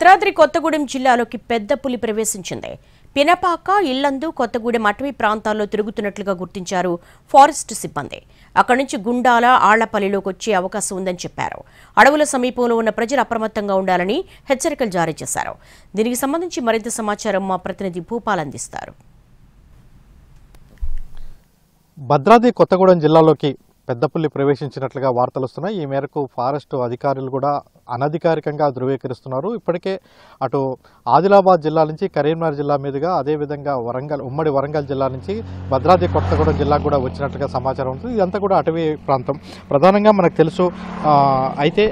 భద్రాద్రి కొత్తగూడెం జిల్లాలోకి పెద్ద పులి ప్రవేశించింది. పినపాక, ఇల్లందు, కొత్తగూడెం అటవీ ప్రాంతాల్లో తిరుగుతున్నట్లుగా గుర్తించారు ఫారెస్ట్ సిబ్బంది. అక్కడి నుంచి గుండాల, ఆళ్లపల్లిలోకి వచ్చే అవకాశం ఉందని చెప్పారు. అడవుల సమీపంలో ఉన్న ప్రజలు అప్రమత్తంగా ఉండాలని హెచ్చరికలు జారీ చేశారు. దీనికి సంబంధించి మరింత సమాచారం మా ప్రతినిధి భూపాల్ అందిస్తారు. భద్రాద్రి కొత్తగూడెం జిల్లాలోకి పెద్ద పులి ప్రవేశించినట్లుగా వార్తలు వస్తున్నాయి. ఈ మేరకు ఫారెస్ట్ అధికారులు కూడా అనధికారికంగా ధృవీకరిస్తున్నారు. ఇప్పటికే అటు ఆదిలాబాద్ జిల్లా నుంచి కరీంనగర్ జిల్లా మీదుగా, అదేవిధంగా ఉమ్మడి వరంగల్ జిల్లా నుంచి భద్రాద్రి కొత్తగూడెం జిల్లాకు కూడా వచ్చినట్లుగా సమాచారం ఉంటుంది. ఇదంతా కూడా అటవీ ప్రాంతం. ప్రధానంగా మనకు తెలుసు. అయితే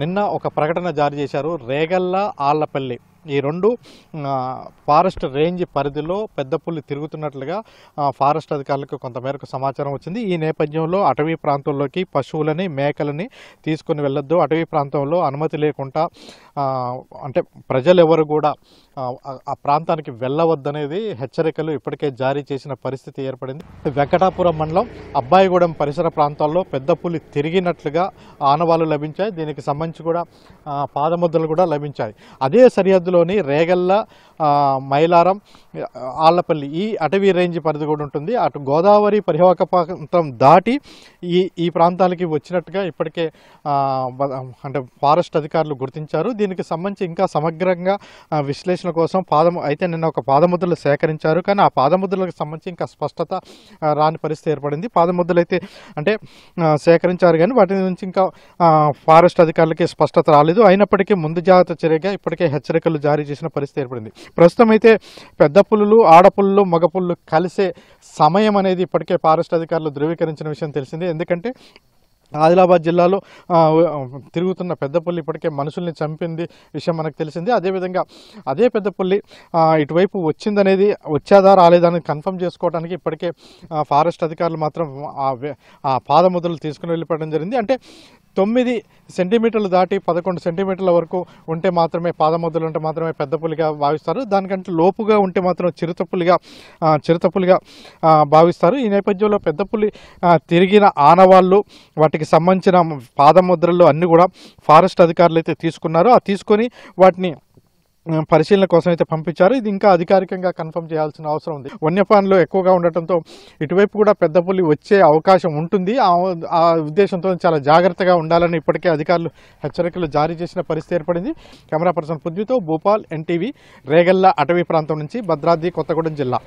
నిన్న ఒక ప్రకటన జారీ చేశారు. రేగల్ల, ఆళ్లపల్లి ఈ రెండు ఫారెస్ట్ రేంజ్ పరిధిలో పెద్ద పులి తిరుగుతున్నట్లుగా ఫారెస్ట్ అధికారులకు కొంతమేరకు సమాచారం వచ్చింది. ఈ నేపథ్యంలో అటవీ ప్రాంతంలోకి పశువులని, మేకలని తీసుకుని వెళ్ళొద్దు, అటవీ ప్రాంతంలో అనుమతి లేకుండా అంటే ప్రజలు ఎవరు కూడా ఆ ప్రాంతానికి వెళ్ళవద్దనేది హెచ్చరికలు ఇప్పటికే జారీ చేసిన పరిస్థితి ఏర్పడింది. వెంకటాపురం మండలం అబ్బాయిగూడెం పరిసర ప్రాంతాల్లో పెద్ద పులి తిరిగినట్లుగా ఆనవాళ్లు లభించాయి. దీనికి సంబంధించి కూడా పాదముద్రలు కూడా లభించాయి. అదే సరిహద్దులోని రేగల్ల, మైలారం, ఆళ్లపల్లి ఈ అటవీ రేంజ్ పరిధి కూడా ఉంటుంది. అటు గోదావరి పరివాహక ప్రాంతం దాటి ఈ ప్రాంతాలకి వచ్చినట్టుగా ఇప్పటికే అంటే ఫారెస్ట్ అధికారులు గుర్తించారు. దీనికి సంబంధించి ఇంకా సమగ్రంగా విశ్లేషణ కోసం అయితే నిన్న ఒక పాదముద్రలు సేకరించారు. కానీ ఆ పాదముద్రలకు సంబంధించి ఇంకా స్పష్టత రాని పరిస్థితి ఏర్పడింది. పాదముద్రలు అయితే అంటే సేకరించారు, కానీ వాటి నుంచి ఇంకా ఫారెస్ట్ అధికారులకి స్పష్టత రాలేదు. అయినప్పటికీ ముందు జాగ్రత్త చర్యగా ఇప్పటికే హెచ్చరికలు జారీ చేసిన పరిస్థితి ఏర్పడింది. ప్రస్తుతం అయితే పెద్ద పులులు, ఆడపుల్లు, మగపుల్లు కలిసే సమయం అనేది ఇప్పటికే ఫారెస్ట్ అధికారులు ధృవీకరించిన విషయం తెలిసిందే. ఎందుకంటే ఆదిలాబాద్ జిల్లాలో తిరుగుతున్న పెద్ద పులి ఇప్పటికే మనుషుల్ని చంపింది విషయం మనకు తెలిసింది. అదేవిధంగా అదే పెద్ద పులి ఇటువైపు వచ్చిందనేది, వచ్చేదా రాలేదని కన్ఫర్మ్ చేసుకోవడానికి ఇప్పటికే ఫారెస్ట్ అధికారులు మాత్రం ఆ పాదముద్రలు తీసుకుని వెళ్ళిపోవడం జరిగింది. అంటే 9 సెంటీమీటర్లు దాటి 11 సెంటీమీటర్ల వరకు ఉంటే మాత్రమే, పాదముద్రలు ఉంటే మాత్రమే పెద్ద పులిగా భావిస్తారు. దానికంటే లోపుగా ఉంటే మాత్రం చిరుతపులిగా భావిస్తారు. ఈ నేపథ్యంలో పెద్ద పులి తిరిగిన ఆనవాళ్ళు, వాటికి సంబంధించిన పాదముద్రలు అన్నీ కూడా ఫారెస్ట్ అధికారులు అయితే తీసుకున్నారు. తీసుకొని వాటిని పరిశీలన కోసం అయితే పంపించారు. ఇది ఇంకా అధికారికంగా కన్ఫర్మ్ చేయాల్సిన అవసరం ఉంది. వన్యప్రాణులు ఎక్కువగా ఉండటంతో ఇటువైపు కూడా పెద్ద పులి వచ్చే అవకాశం ఉంటుంది. ఆ ఉద్దేశంతో చాలా జాగ్రత్తగా ఉండాలని ఇప్పటికే అధికారులు హెచ్చరికలు జారీ చేసిన పరిస్థితి ఏర్పడింది. కెమెరా పర్సన్ పృథ్వీతో భూపాల్, ఎన్టీవీ, రేగల్ల అటవీ ప్రాంతం నుంచి భద్రాద్రి కొత్తగూడెం జిల్లా.